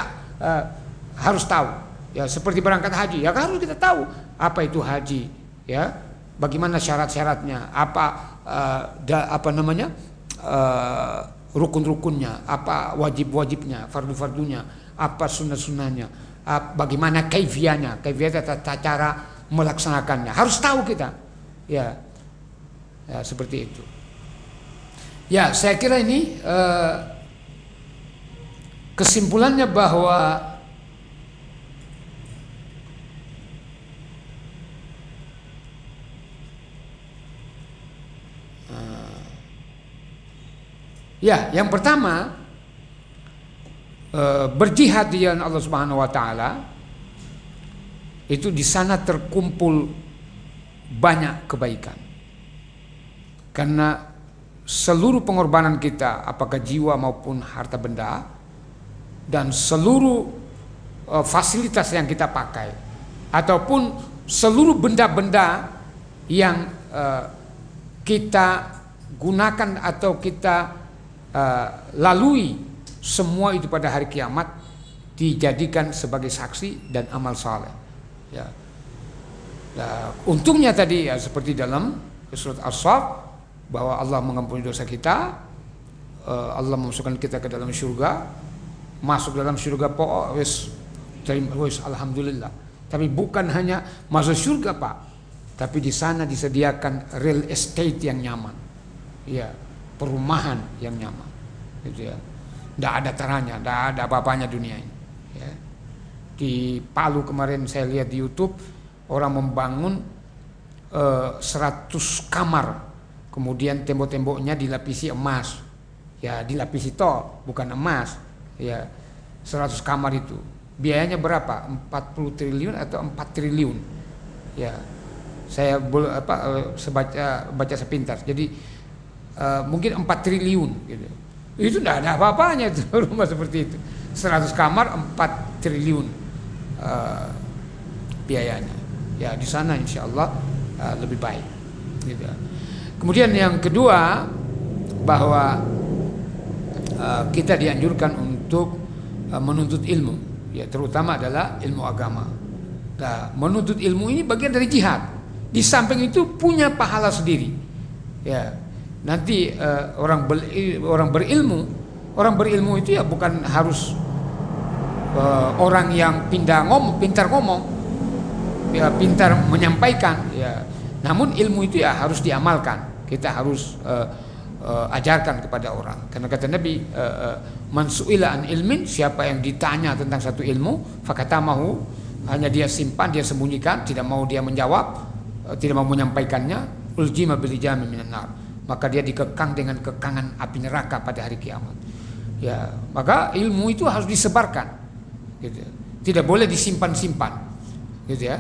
harus tahu. Ya, seperti berangkat haji, ya harus kita tahu apa itu haji, ya. Bagaimana syarat-syaratnya, rukun-rukunnya, apa wajib-wajibnya, fardu-fardunya, apa sunnah-sunnahnya, bagaimana kaifiahnya, tata cara melaksanakannya. Harus tahu kita. Ya, seperti itu. Ya, saya kira ini kesimpulannya bahwa ya, yang pertama berjihad di jalan Allah Subhanahu wa taala itu di sana terkumpul banyak kebaikan. Karena seluruh pengorbanan kita, apakah jiwa maupun harta benda, dan seluruh fasilitas yang kita pakai, ataupun seluruh benda-benda yang kita gunakan atau kita lalui, semua itu pada hari kiamat dijadikan sebagai saksi dan amal saleh. Ya. Nah, untungnya tadi ya seperti dalam surat As-Saff bahwa Allah mengampuni dosa kita, Allah memasukkan kita ke dalam surga, masuk dalam surga wis alhamdulillah. Tapi bukan hanya masuk surga Pak, tapi di sana disediakan real estate yang nyaman, ya, perumahan yang nyaman, gitu ya. Tidak ada taranya, tidak ada apa-apanya dunia ini. Ya. Di Palu kemarin saya lihat di YouTube orang membangun 100 kamar, kemudian tembok-temboknya dilapisi emas, ya dilapisi bukan emas, ya 100 kamar itu. Biayanya berapa? 40 triliun atau 4 triliun. Ya, saya baca sepintas. Jadi mungkin 4 triliun gitu. Itu tidak ada apa-apanya itu rumah seperti itu. 100 kamar 4 triliun biayanya. Ya di sana insya Allah lebih baik. Gitu. Kemudian yang kedua bahwa kita dianjurkan untuk menuntut ilmu, ya terutama adalah ilmu agama. Nah, menuntut ilmu ini bagian dari jihad. Di samping itu punya pahala sendiri. Ya. Nanti orang berilmu itu ya bukan harus orang yang pintar ngomong, ya pintar menyampaikan, ya. Namun ilmu itu ya harus diamalkan. Kita harus ajarkan kepada orang. Karena kata Nabi, man su'ila an ilmin, siapa yang ditanya tentang satu ilmu, fakatamahu, hanya dia simpan, dia sembunyikan, tidak mau dia menjawab, tidak mau menyampaikannya, uljima bil jami minan nar, maka dia dikekang dengan kekangan api neraka pada hari kiamat. Ya, maka ilmu itu harus disebarkan, gitu. Tidak boleh disimpan-simpan, gitu ya.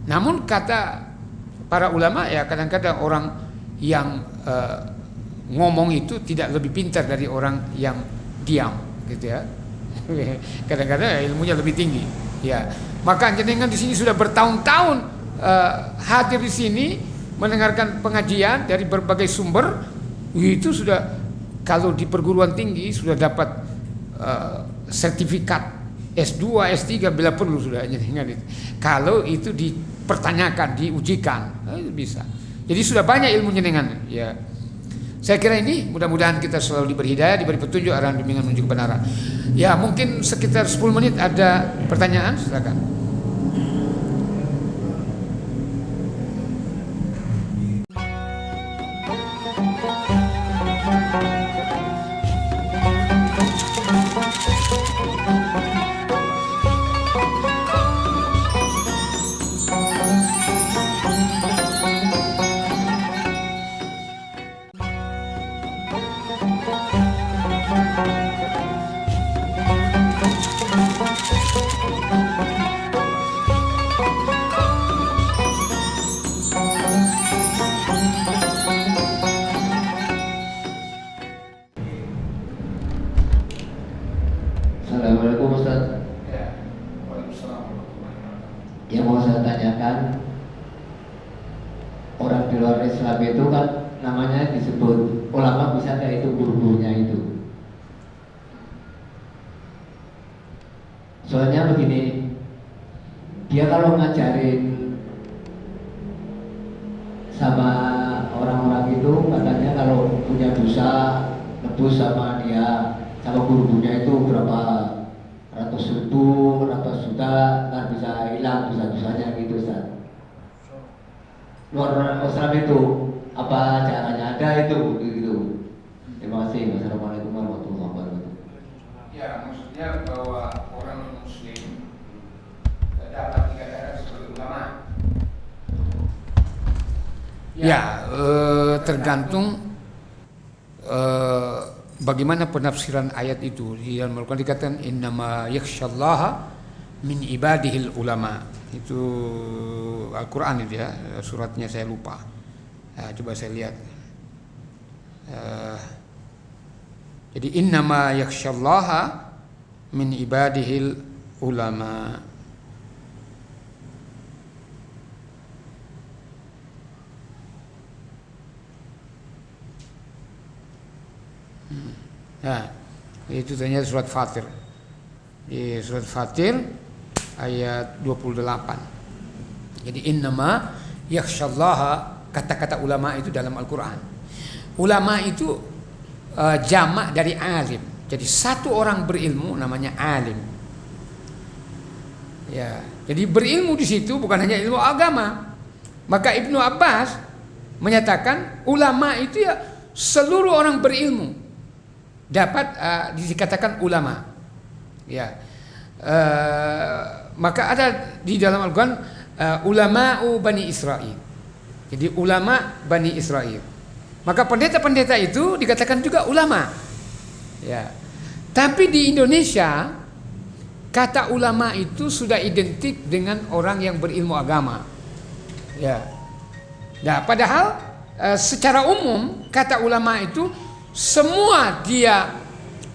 Namun kata para ulama ya kadang-kadang orang yang ngomong itu tidak lebih pintar dari orang yang diam, gitu ya. Kadang-kadang ilmunya lebih tinggi. Ya, maka jenengan di sini sudah bertahun-tahun hadir di sini, mendengarkan pengajian dari berbagai sumber, itu sudah kalau di perguruan tinggi sudah dapat sertifikat S2, S3 bila perlu sudah jenengan itu. Kalau itu dipertanyakan, diujikan, itu bisa. Jadi sudah banyak ilmu jenengan, ya. Saya kira ini mudah-mudahan kita selalu diberi hidayah, diberi petunjuk arahan bimbingan menuju kebenaran. Ya, mungkin sekitar 10 menit ada pertanyaan, silakan. Assalamualaikum Ustaz. Yang mau saya tanyakan, orang di luar Islam itu kan namanya disebut ulama, bisa nggak itu guru-gurunya itu? Soalnya begini, dia kalau ngajarin sama orang-orang itu katanya kalau punya dosa nebus sama dia, sama guru-gurunya itu berapa subuh atau sudah kan bisa hilang dosa-dosanya gitu Ustaz. Luar Islam itu apa caranya ada itu gitu. Terima kasih. Wassalamualaikum warahmatullahi wabarakatuh. Ya, maksudnya bahwa orang non-muslim dapat dikatakan sebagai ulama. Ya, tergantung bagaimana penafsiran ayat itu. Di dalam Al-Quran dikatakan innama yakhsyallaha min ibadihil ulama. Itu Al-Quran itu ya, suratnya saya lupa. Nah, coba saya lihat. Jadi innama yakhsyallaha min ibadihil ulama. Nah, itu ternyata surat Fatir. Di surat Fatir ayat 28. Jadi innama yakhsyallaha, kata-kata ulama itu dalam Al-Quran. Ulama itu jamak dari alim. Jadi satu orang berilmu namanya alim. Ya, jadi berilmu di situ bukan hanya ilmu agama. Maka Ibnu Abbas menyatakan ulama itu ya seluruh orang berilmu dapat dikatakan ulama. Ya, maka ada di dalam Al-Quran ulama'u Bani Israel. Jadi ulama Bani Israel. Maka pendeta-pendeta itu dikatakan juga ulama. Ya. Tapi di Indonesia kata ulama itu sudah identik dengan orang yang berilmu agama. Ya. Nah, padahal secara umum kata ulama itu semua dia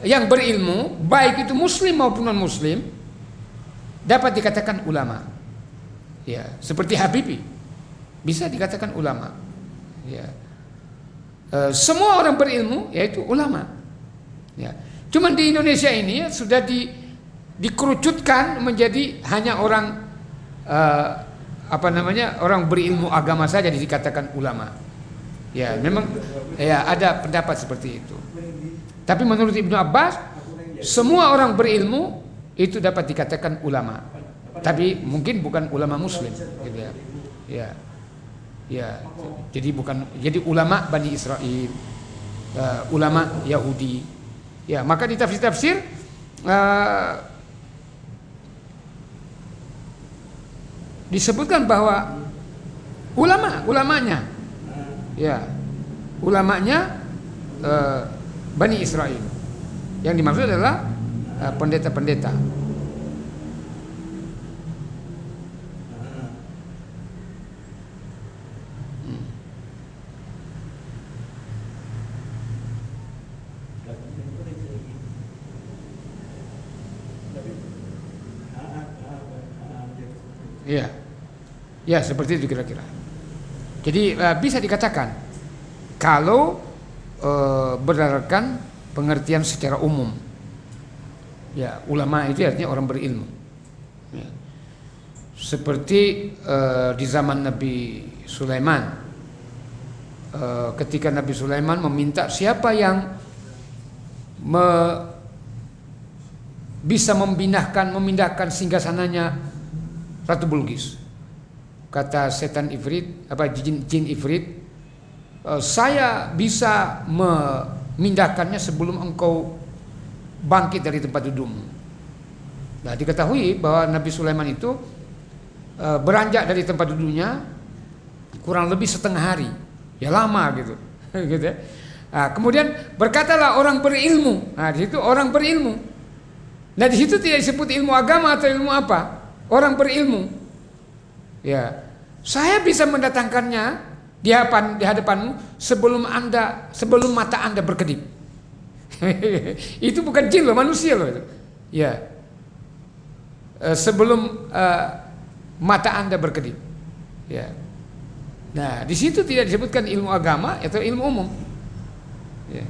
yang berilmu, baik itu muslim maupun non muslim, dapat dikatakan ulama. Ya, seperti Habibie bisa dikatakan ulama. Ya. Semua orang berilmu yaitu ulama. Ya. Cuman di Indonesia ini ya, sudah dikerucutkan menjadi hanya orang orang berilmu agama saja dikatakan ulama. Ya, memang ya ada pendapat seperti itu. Tapi menurut Ibnu Abbas semua orang berilmu itu dapat dikatakan ulama. Tapi mungkin bukan ulama muslim gitu ya. Ya. Ya, jadi jadi ulama Bani Israel, ulama Yahudi. Ya, maka di tafsir-tafsir disebutkan bahwa ulamanya, ya, ulamanya Bani Israel. Yang dimaksud adalah pendeta-pendeta. Ya, ya seperti itu kira-kira. Jadi bisa dikatakan kalau berdasarkan pengertian secara umum, ya ulama itu artinya orang berilmu. Ya. Seperti di zaman Nabi Sulaiman, ketika Nabi Sulaiman meminta siapa yang bisa memindahkan singgasananya Ratu Bilqis. Kata setan ifrit, jin ifrit, saya bisa memindahkannya sebelum engkau bangkit dari tempat dudukmu. Nah, diketahui bahwa Nabi Sulaiman itu beranjak dari tempat duduknya kurang lebih setengah hari. Ya lama gitu. Gitu ya. Nah, kemudian berkatalah orang berilmu. Nah, di situ orang berilmu. Nah, di situ tidak disebut ilmu agama atau ilmu apa? Orang berilmu. Ya, saya bisa mendatangkannya di hadapanmu sebelum mata Anda berkedip. Itu bukan jin loh, manusia loh itu. Ya. Sebelum mata Anda berkedip. Ya. Nah, di situ tidak disebutkan ilmu agama atau ilmu umum. Ya.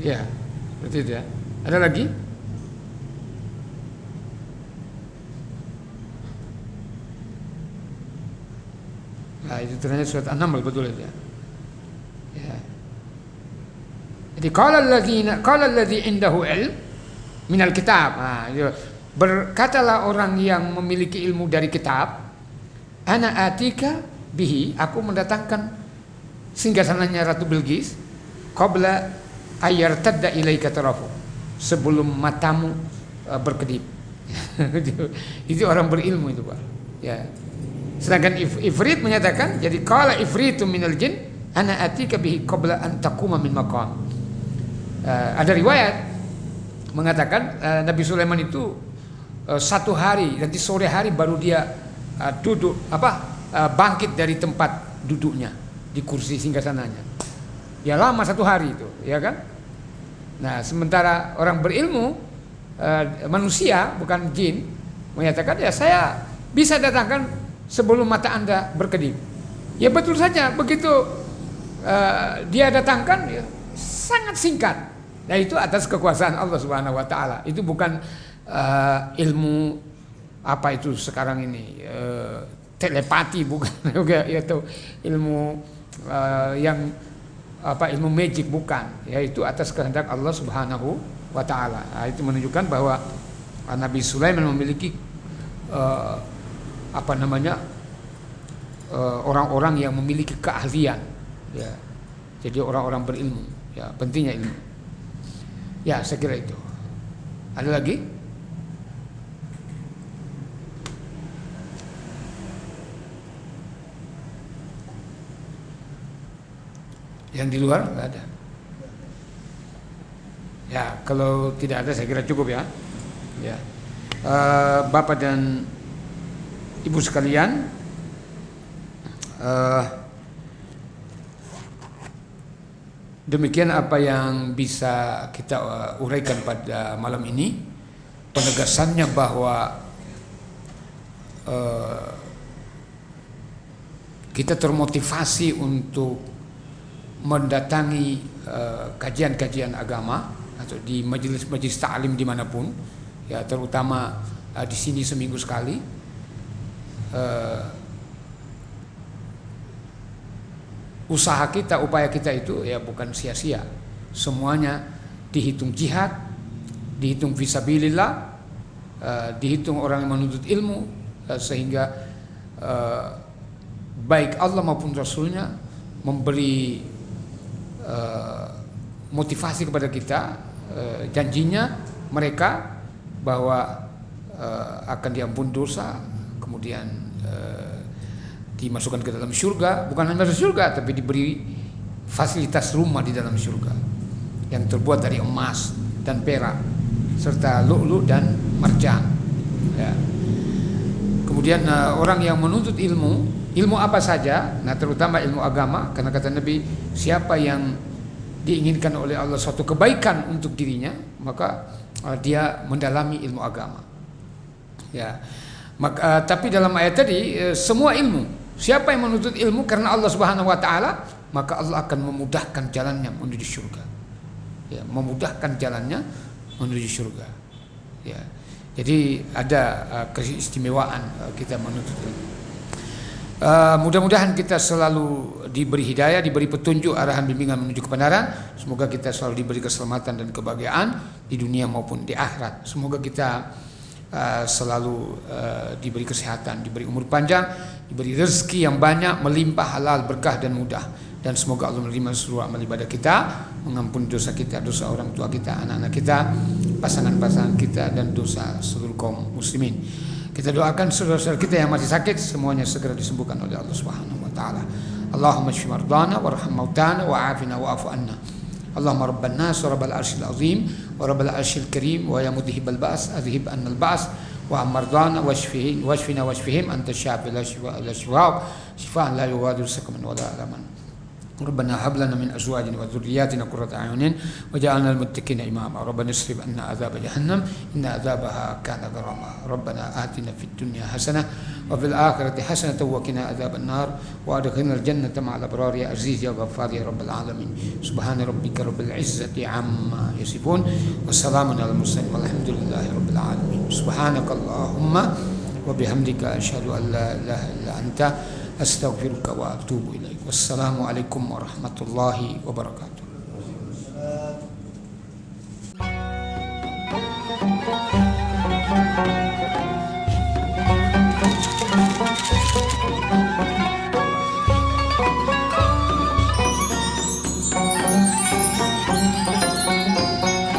Ya, seperti itu ya. Ada lagi? Nah, itu ternyata surat An-Naml betul itu ya. Ya. Jadi qala allazi indahu ilm minal kitab. Nah, berkatalah orang yang memiliki ilmu dari kitab, ana atika bihi, aku mendatangkan singgasananya Ratu Bilqis qabla ayyartadda ilaika tarafu, sebelum matamu berkedip. Itu orang berilmu itu, Pak. Ya. Sedangkan Ifrit menyatakan, jadi qala ifritu minal jin ana atika bihi qabla an taquma min maqam. Ada riwayat mengatakan Nabi Sulaiman itu 1 hari, nanti sore hari baru dia bangkit dari tempat duduknya di kursi singgasananya. Ya lama 1 hari itu, ya kan? Nah, sementara orang berilmu manusia bukan jin menyatakan, ya saya bisa datangkan sebelum mata Anda berkedip. Ya betul saja, begitu dia datangkan ya, sangat singkat. Nah, itu atas kekuasaan Allah Subhanahu wa taala. Itu bukan ilmu apa itu sekarang ini telepati, bukan juga itu ilmu yang ilmu magic, bukan. Ya, itu atas kehendak Allah Subhanahu wa taala. Nah, itu menunjukkan bahwa Nabi Sulaiman memiliki orang-orang yang memiliki keahlian, ya. Jadi orang-orang berilmu, ya, pentingnya ilmu. Ya, saya kira itu. Ada lagi? Yang di luar nggak ada. Ya, kalau tidak ada saya kira cukup ya. Ya, Bapak dan Ibu sekalian, demikian apa yang bisa kita uraikan pada malam ini. Penegasannya bahwa kita termotivasi untuk mendatangi kajian-kajian agama atau di majelis-majelis ta'lim dimanapun, ya, terutama di sini seminggu sekali. Usaha kita, upaya kita itu ya bukan sia-sia. Semuanya dihitung jihad, dihitung fisabilillah, dihitung orang yang menuntut ilmu, sehingga baik Allah maupun Rasulnya memberi motivasi kepada kita. Janjinya mereka bahwa akan diampun dosa, kemudian dimasukkan ke dalam surga, bukan hanya masuk surga tapi diberi fasilitas rumah di dalam surga yang terbuat dari emas dan perak serta lu'lu' dan marjan, ya. Kemudian orang yang menuntut ilmu apa saja, nah terutama ilmu agama, karena kata Nabi, siapa yang diinginkan oleh Allah suatu kebaikan untuk dirinya, maka dia mendalami ilmu agama, ya. Maka tapi dalam ayat tadi semua ilmu, siapa yang menuntut ilmu karena Allah Subhanahu wa taala, maka Allah akan memudahkan jalannya menuju surga. Ya, memudahkan jalannya menuju surga. Ya. Jadi ada keistimewaan kita menuntut ilmu. Mudah-mudahan kita selalu diberi hidayah, diberi petunjuk, arahan, bimbingan menuju kebenaran. Semoga kita selalu diberi keselamatan dan kebahagiaan di dunia maupun di akhirat. Semoga kita selalu diberi kesehatan, diberi umur panjang, diberi rezeki yang banyak, melimpah, halal, berkah dan mudah. Dan semoga Allah menerima seluruh amal ibadah kita, mengampuni dosa kita, dosa orang tua kita, anak-anak kita, pasangan-pasangan kita, dan dosa seluruh kaum muslimin. Kita doakan saudara-saudara kita yang masih sakit, semuanya segera disembuhkan oleh Allah Subhanahu wa taala. Allahumma shfi mardana warham mautana wa'afina wa'fu anna. Allahumma rabban nas wa rabbal arsyil azim wa rabbal arsyil karim wa ya mudhibal ba's adhhib annal ba's wa amardana washfina washfihim anta syafi la shifa illa shifaan la yughadiru saqaman wa la alaman. ربنا هب لنا من ازواجنا وذرياتنا قرة اعين وجعلنا للمتقين اماما ربنا اصرف عنا عذاب جهنم ان عذابها كان غراما ربنا آتنا في الدنيا حسنة وفي الآخرة حسنة وقنا عذاب النار وادخلنا الجنة مع الأبرار يا عزيز يا غفار يا رب العالمين سبحان ربك رب العزة عما يصفون والسلام على المرسلين والحمد لله رب العالمين سبحانك اللهم وبحمدك أشهد أن لا إله إلا أنت astaghfiruka wa atubu ilaik. Wassalamualaikum warahmatullahi wabarakatuh.